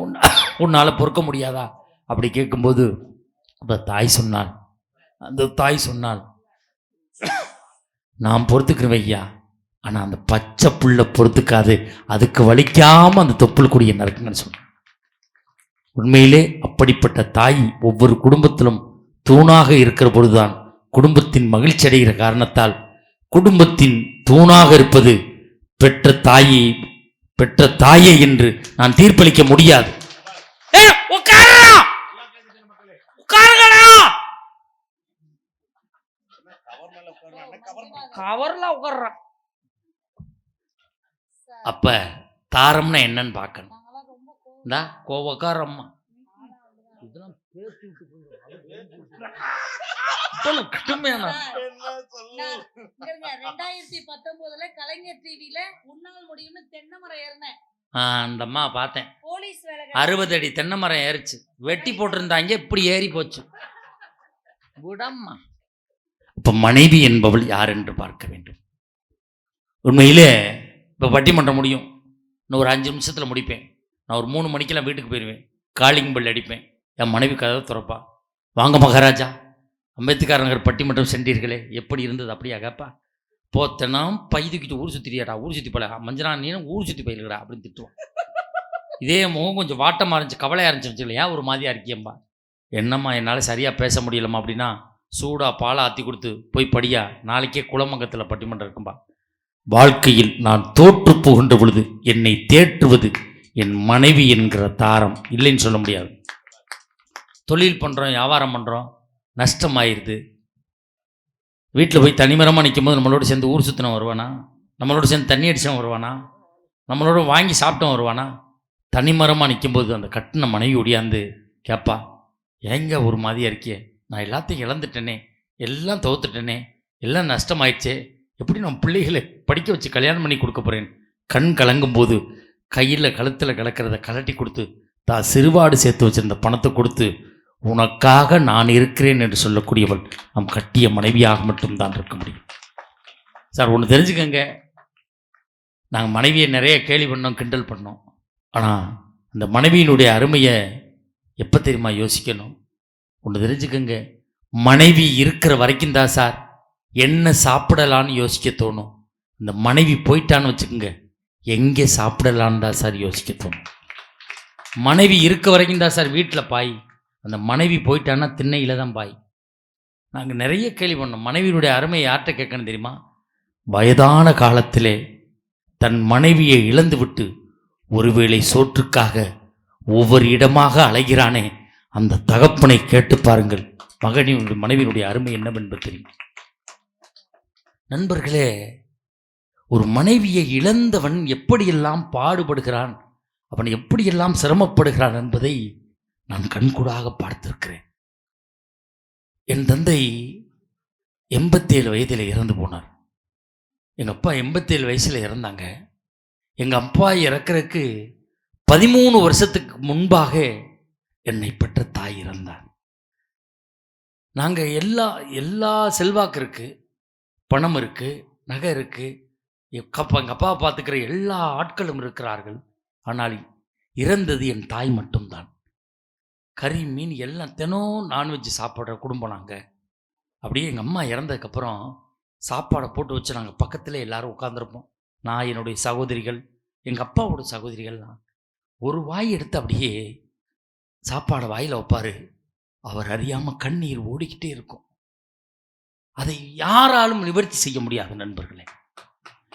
உன்னால் பொறுக்க முடியாதா அப்படி கேட்கும்போது அந்த தாய் சொன்னாள், நான் பொறுத்துக்கிறேன் ஐயா, ஆனால் அந்த பச்சை புள்ள பொறுத்துக்காது, அதுக்கு வலிக்காமல் அந்த தொப்புள் கொடியை நறுக்குங்கன்னு சொன்னான். உண்மையிலே அப்படிப்பட்ட தாய் ஒவ்வொரு குடும்பத்திலும் தூணாக இருக்கிற பொழுதுதான் குடும்பத்தின் மகிழ்ச்சி அடைகிற காரணத்தால் குடும்பத்தின் தூணாக இருப்பது பெற்ற தாயை என்று நான் தீர்ப்பளிக்க முடியாது. அப்ப தாரம்னா என்னன்னு பார்க்கணும். கோவக்காரம்மா இதெல்லாம் கடுமையான 2019 கலைஞர் டிவில உன்னால் முடியும்னு தென்னை மரம் ஏறினேன். அந்த அம்மா பார்த்தேன், போலீஸ் வேலை 60 அடி தென்னை மரம் ஏறிச்சு, வெட்டி போட்டிருந்தாங்க, இப்படி ஏறி போச்சு. விடம்மா இப்போ மனைவி என்பவள் யார் என்று பார்க்க வேண்டும். உண்மையிலே இப்போ பட்டிமன்றம் முடியும், இன்னும் ஒரு 5 நிமிஷத்தில் முடிப்பேன். நான் ஒரு 3 மணிக்கெல்லாம் வீட்டுக்கு போயிடுவேன். காலிங் பெல் அடிப்பேன். என் மனைவி கதவை திறப்பா. வாங்க மகாராஜா, அம்பேத்கர் நகர் பட்டிமன்றம் சென்றீர்களே, எப்படி இருந்தது? அப்படியா கேப்பா. போத்தனாம் பை தூக்கிட்டு ஊர் சுற்றியாடா, ஊர் சுற்றி போல மஞ்சனா நீனும் ஊர் சுற்றி போயிருக்கடா அப்படின்னு திட்டுவான். இதே முகம் கொஞ்சம் வாட்டமாக இருந்துச்சு, கவலையாக இருந்துச்சு இல்லையா, ஒரு மாதிரியாக இருக்கியம்பா. என்னம்மா என்னால் சரியாக பேச முடியலம்மா அப்படின்னா, சூடாக பாலை ஆற்றி கொடுத்து போய் படியா, நாளைக்கே குளமங்கத்தில் பட்டிமன்றம் இருக்கும்பா. வாழ்க்கையில் நான் தோற்று போகின்ற பொழுது என்னை தேற்றுவது என் மனைவி என்கிற தாரம் இல்லைன்னு சொல்ல முடியாது. தொழில் பண்ணுறோம், வியாபாரம் பண்ணுறோம், நஷ்டமாயிருது. வீட்டில் போய் தனிமரமாக நிற்கும் போது நம்மளோட சேர்ந்து ஊர் சுற்றினவன் வருவானா? நம்மளோட சேர்ந்து தண்ணி அடித்தவன் வருவானா? நம்மளோட வாங்கி சாப்பிட்டவன் வருவானா? தனிமரமாக நிற்கும்போது அந்த கட்டின மனைவி ஒடியாந்து கேட்பா, ஏங்க ஒரு மாதிரியா இருக்கியே, நான் எல்லாத்தையும் இழந்துட்டேனே, எல்லாம் தோத்துட்டேனே, எல்லாம் நஷ்டமாயிடுச்சே, எப்படி நம்ம பிள்ளைகளை படிக்க வச்சு கல்யாணம் பண்ணி கொடுக்க போகிறேன்? கண் கலங்கும் போது கையில் கழுத்தில் கலக்கிறத கலட்டி கொடுத்து தான் சிறுவாடு சேர்த்து வச்சிருந்த பணத்தை கொடுத்து உனக்காக நான் இருக்கிறேன் என்று சொல்லக்கூடியவள் நம் கட்டிய மனைவியாக மட்டும்தான் இருக்க முடியும். சார் ஒன்று தெரிஞ்சுக்கங்க, நாங்கள் மனைவியை நிறைய கேலி பண்ணோம், கிண்டல் பண்ணோம். ஆனால் அந்த மனைவியினுடைய அருமையை எப்போ தெரியுமா யோசிக்கணும்? ஒன்று தெரிஞ்சுக்கங்க, மனைவி இருக்கிற வரைக்கும் தான் சார் என்ன சாப்பிடலான்னு யோசிக்க தோணும். அந்த மனைவி போயிட்டான்னு வச்சுக்கோங்க, எங்கே சாப்பிடலான்னு தான் சார் யோசிக்க தோணும். மனைவி இருக்க வரைக்கும் தான் சார் வீட்டில் பாய், அந்த மனைவி போயிட்டான்னா திண்ணையில் தான் பாய். நாங்கள் நிறைய கேள்வி பண்ணோம். மனைவியினுடைய அருமையை யார்கிட்ட கேட்கணும் தெரியுமா? வயதான காலத்திலே தன் மனைவியை இழந்து விட்டு ஒருவேளை சோற்றுக்காக ஒவ்வொரு இடமாக அலைகிறானே, அந்த தகப்பனை கேட்டு பாருங்கள், மகனினுடைய மனைவியினுடைய அருமை என்னவென்பது தெரியும். நண்பர்களே, ஒரு மனைவியை இழந்தவன் எப்படியெல்லாம் பாடுபடுகிறான், அவன் எப்படியெல்லாம் சிரமப்படுகிறான் என்பதை நான் கண்கூடாக பார்த்திருக்கிறேன். என் தந்தை 87 வயதில் இறந்து போனார். எங்கள் அப்பா 87 வயசில் இறந்தாங்க. எங்கள் அப்பா இறக்கிறதுக்கு 13 வருஷத்துக்கு முன்பாக என்னை பெற்ற தாய் இறந்தார். நாங்கள் எல்லா செல்வாக்கு இருக்குது, பணம் இருக்குது, நகை இருக்குது, எங்கள் அப்பாவை பார்த்துக்கிற எல்லா ஆட்களும் இருக்கிறார்கள். ஆனால் இறந்தது என் தாய் மட்டும்தான். கறி மீன் எல்லாம் தினம் நான்வெஜ் சாப்பிட்ற குடும்பம் நாங்கள். அப்படியே எங்கள் அம்மா இறந்ததுக்கப்புறம் சாப்பாடை போட்டு வச்சு நாங்கள் பக்கத்தில் எல்லாரும் உட்காந்துருப்போம். நான், என்னுடைய சகோதரிகள், எங்கள் அப்பாவோட சகோதரிகள்லாம் ஒரு வாய் எடுத்து அப்படியே சாப்பாடை வாயில் வைப்பார். அவர் அறியாமல் கண்ணீர் ஓடிக்கிட்டே இருக்கும். அதை யாராலும் நிவர்த்தி செய்ய முடியாது நண்பர்களே.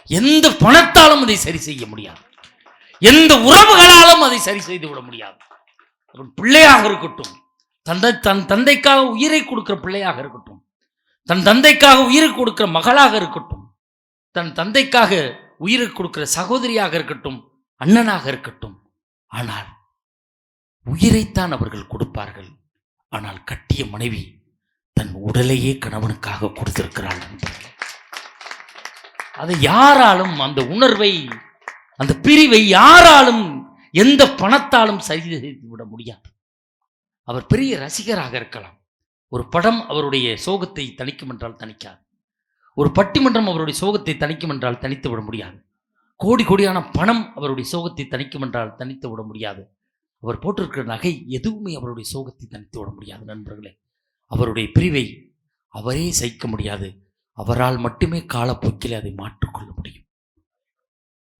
எந்த பணத்தாலும் அதை சரி செய்ய முடியாது, எந்த உறவுகளாலும் அதை சரி செய்து விட முடியாது. பிள்ளையாக இருக்கட்டும், தன் தந்தைக்காக உயிரை கொடுக்கிற பிள்ளையாக இருக்கட்டும், தன் தந்தைக்காக உயிரை கொடுக்கிற மகளாக இருக்கட்டும், தன் தந்தைக்காக உயிரை கொடுக்கிற சகோதரியாக இருக்கட்டும், அண்ணனாக இருக்கட்டும், ஆனால் உயிரைத்தான் அவர்கள் கொடுப்பார்கள். ஆனால் கட்டிய மனைவி தன் உடலையே கணவனுக்காக கொடுத்திருக்கிறாள். அதை யாராலும், அந்த உணர்வை, அந்த பிரிவை யாராலும் எந்த பணத்தாலும் சரி செய்து விட முடியாது. அவர் பெரிய ரசிகராக இருக்கலாம், ஒரு படம் அவருடைய சோகத்தை தணிக்கும் என்றால் தணிக்காது, ஒரு பட்டிமன்றம் அவருடைய சோகத்தை தணிக்கும் என்றால் தணித்து விட முடியாது, கோடி கோடியான பணம் அவருடைய சோகத்தை தணிக்கும் என்றால் தணித்து விட முடியாது, அவர் போட்டிருக்கிற நகை எதுவுமே அவருடைய சோகத்தை தணித்து விட முடியாது. நண்பர்களே, அவருடைய பிரிவை அவரே சகிக்க முடியாது. அவரால் மட்டுமே காலப்போக்கில் அதை மாற்றிக்கொள்ள முடியும்.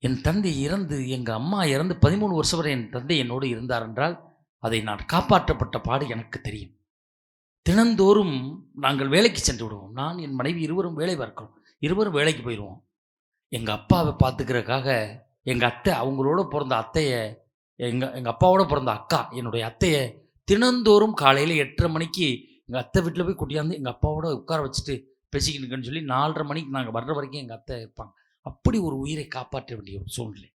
என் தந்தை இறந்து, எங்கள் அம்மா இறந்து 13 வருஷம் வரை என் தந்தை என்னோடு இருந்தார் என்றால் அதை நான் காப்பாற்றப்பட்ட பாடு எனக்கு தெரியும். தினந்தோறும் நாங்கள் வேலைக்கு சென்று விடுவோம். நான், என் மனைவி இருவரும் வேலை பார்க்கிறோம், இருவரும் வேலைக்கு போயிடுவோம். எங்கள் அப்பாவை பார்த்துக்கிறதுக்காக எங்கள் அத்தை, அவங்களோட பிறந்த அத்தையை, எங்கள் அப்பாவோட பிறந்த அக்கா, என்னுடைய அத்தையை தினந்தோறும் காலையில் 8:30 மணிக்கு எங்கள் அத்தை வீட்டில் போய் கூட்டியாந்து எங்கள் அப்பாவோட உட்கார வச்சுட்டு பேசிக்கிட்டுன்னு சொல்லி 4:30 மணிக்கு நாங்கள் வர்ற வரைக்கும் எங்கள் அத்தை இருப்பாங்க. அப்படி ஒரு உயிரை காப்பாற்ற வேண்டிய ஒரு சூழ்நிலை.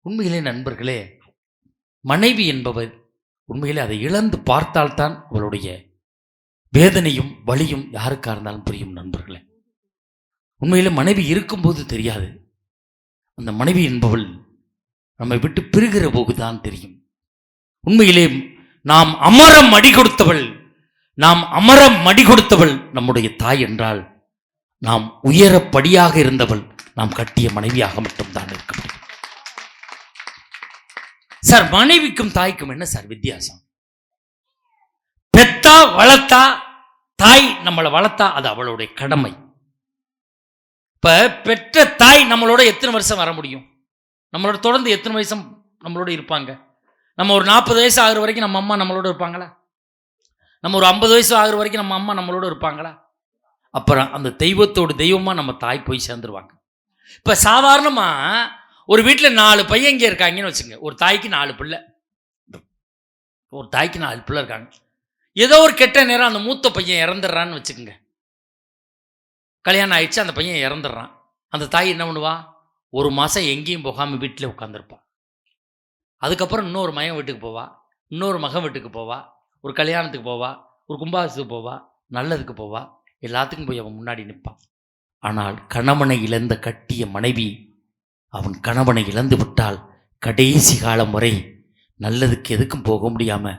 உண்மையிலே நண்பர்களே, மனைவி என்பவர் உண்மையிலே அதை இழந்து பார்த்தால்தான் அவளுடைய வேதனையும் வலியும் யாருக்கா இருந்தாலும் புரியும். நண்பர்களே, உண்மையிலே மனைவி இருக்கும்போது தெரியாது, அந்த மனைவி என்பவள் நம்மை விட்டு பிரிகிற போதுதான் தெரியும். உண்மையிலே நாம் அமரம் அடி கொடுத்தவள் நாம் அமர மடி கொடுத்தவள் நம்முடைய தாய் என்றால் நாம் உயரப்படியாக இருந்தவள் நாம் கட்டிய மனைவியாக மட்டும்தான் இருக்க முடியும். சார், மனைவிக்கும் தாய்க்கும் என்ன சார் வித்தியாசம்? பெத்தா வளர்த்தா, தாய் நம்மளை வளர்த்தா அது அவளுடைய கடமை. இப்ப பெற்ற தாய் நம்மளோட எத்தனை வருஷம் வர முடியும்? நம்மளோட தொடர்ந்து எத்தனை வருஷம் நம்மளோட இருப்பாங்க? நம்ம ஒரு 40 வயசு ஆகுற வரைக்கும் நம்ம அம்மா நம்மளோட இருப்பாங்களா? நம்ம ஒரு 50 வயசு ஆகுற வரைக்கும் நம்ம அம்மா நம்மளோட இருப்பாங்களா? அப்புறம் அந்த தெய்வத்தோடு தெய்வமா நம்ம தாய் போய் சேர்ந்துருவாங்க. இப்ப சாதாரணமா ஒரு வீட்டில் 4 பையன் இங்கே இருக்காங்கன்னு வச்சுங்க. ஒரு தாய்க்கு 4 பிள்ளை, ஒரு தாய்க்கு 4 பிள்ளை இருக்காங்க. ஏதோ ஒரு கெட்ட நேரம் அந்த மூத்த பையன் இறந்துடுறான்னு வச்சுக்கோங்க. கல்யாணம் ஆயிடுச்சு, அந்த பையன் இறந்துடுறான். அந்த தாய் என்ன பண்ணுவா? 1 மாதம் எங்கேயும் போகாமல் வீட்டில் உட்காந்துருப்பான். அதுக்கப்புறம் இன்னொரு மகன் வீட்டுக்கு போவா, இன்னொரு மகன் வீட்டுக்கு போவா, ஒரு கல்யாணத்துக்கு போவா, ஒரு கும்பாபிஷத்துக்கு போவா, நல்லதுக்கு போவா, எல்லாத்துக்கும் போய் அவன் முன்னாடி நிற்பான். ஆனால் கணவனை இழந்த கட்டிய மனைவி அவன் கணவனை இழந்து விட்டால் கடைசி காலம் வரை நல்லதுக்கு எதுக்கும் போக முடியாம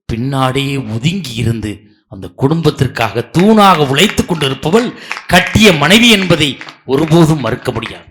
பின்னாடியே ஒதுங்கி இருந்து அந்த குடும்பத்திற்காக தூணாக உழைத்து கொண்டிருப்பவள் கட்டிய மனைவி என்பதை ஒருபோதும் மறுக்க முடியாது.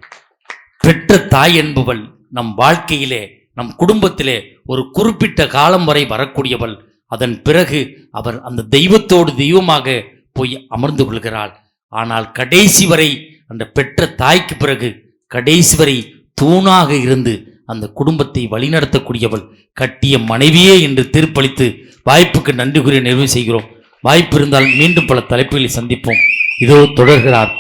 பெற்ற தாய் என்பவள் நம் வாழ்க்கையிலே, நம் குடும்பத்திலே ஒரு குறிப்பிட்ட காலம் வரை வரக்கூடியவள். அதன் பிறகு அவர் அந்த தெய்வத்தோடு தெய்வமாக போய் அமர்ந்து கொள்கிறாள். ஆனால் கடைசி வரை அந்த பெற்ற தாய்க்கு பிறகு கடைசி வரை தூணாக இருந்து அந்த குடும்பத்தை வழிநடத்தக்கூடியவள் கட்டிய மனைவியே என்று தீர்ப்பளித்து வாய்ப்புக்கு நன்றி கூறி நிறைவு செய்கிறோம். வாய்ப்பு இருந்தால் மீண்டும் பல தலைப்புகளை சந்திப்போம். இதோ தொடர்கிறார்